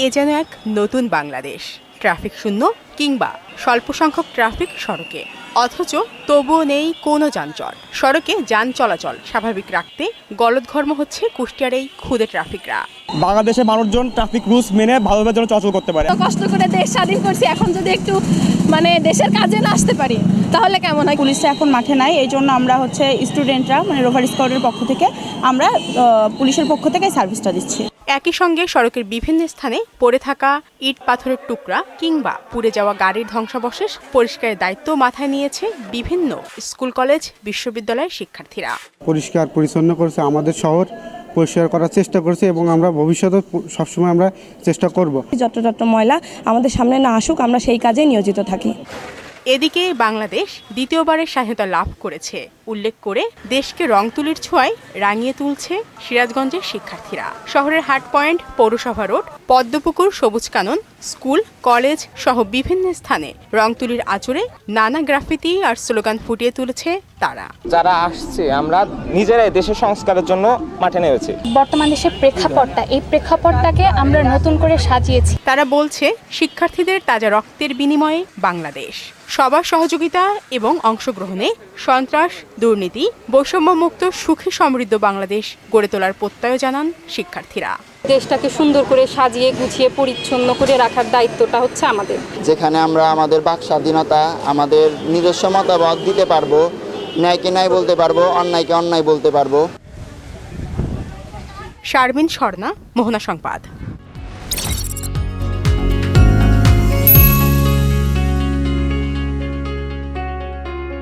এ যেন এক নতুন বাংলাদেশ, ট্রাফিক শূন্য কিংবা স্বল্প সংখ্যক ট্রাফিক সড়কে, অথচ তবুও নেই কোনো যানজট। সড়কে যান চলাচল স্বাভাবিক রাখতে গলদঘর্ম হচ্ছে কুষ্টিয়ার এই ক্ষুদে ট্রাফিকরা। বাংলাদেশের মানুষজন ট্রাফিক রুলস মেনে ভালোভাবে যেন চলাচল করতে পারে। কষ্ট করে দেশ স্বাধীন করছি, এখন যদি একটু দেশের কাজে না আসতে পারি তাহলে কেমন হয়। পুলিশরা এখন মাঠে নাই, এই জন্য আমরা স্টুডেন্টরা রোভার স্কোয়াডের পক্ষ থেকে আমরা পুলিশের পক্ষ থেকে সার্ভিসটা দিচ্ছি। একই সঙ্গে সড়কের বিভিন্ন স্থানে পড়ে থাকা ইট পাথরের টুকরা কিংবা পুড়ে যাওয়া গাড়ির ধ্বংসাবশেষ পরিষ্কারের দায়িত্ব মাথায় নিয়েছে বিভিন্ন স্কুল, কলেজ, বিশ্ববিদ্যালয়ের শিক্ষার্থীরা। পরিষ্কার পরিচ্ছন্ন করেছে, আমাদের শহর পরিষ্কার করার চেষ্টা করছে এবং আমরা ভবিষ্যতে সবসময় আমরা চেষ্টা করব। যত ময়লা আমাদের সামনে না আসুক, আমরা সেই কাজে নিয়োজিত থাকি। এদিকে বাংলাদেশ দ্বিতীয়বারের স্বাধীনতা লাভ করেছে উল্লেখ করে দেশকে রং তুলির ছোঁয়ায় রাঙিয়ে তুলছে সিরাজগঞ্জের শিক্ষার্থীরা। শহরের হাট পয়েন্ট, পৌরসভা রোড, পদ্মপুকুর, সবুজ কানন, স্কুল, কলেজ সহ বিভিন্ন স্থানে রং তুলির আঁচড়ে নানা গ্রাফিতি আর স্লোগান ফুটিয়ে তুলেছে তারা। যারা আসছে আমরা নিজেরাই দেশের সংস্কারের জন্য মাঠে নেমেছি। বর্তমান দেশের প্রেক্ষাপটটা, এই প্রেক্ষাপটটাকে আমরা নতুন করে সাজিয়েছি। তারা বলছে শিক্ষার্থীদের তাজা রক্তের বিনিময়ে বাংলাদেশ, সবার সহযোগিতা এবং অংশগ্রহণে সন্ত্রাস, দুর্নীতি, বৈষম্যমুক্ত সুখী সমৃদ্ধ বাংলাদেশ গড়ে তোলার প্রত্যয় জানান শিক্ষার্থীরা। দেশটাকে সুন্দর করে সাজিয়ে গুছিয়ে পরিচ্ছন্ন করে রাখার দায়িত্বটা হচ্ছে আমাদের। যেখানে আমরা আমাদের বাক স্বাধীনতা, আমাদের নিজস্ব মতামত দিতে পারবো, ন্যায়কে ন্যায় বলতে পারবো, অন্যায়কে অন্যায় বলতে পারবো। শারমিন স্বর্ণা, মোহনা সংবাদ।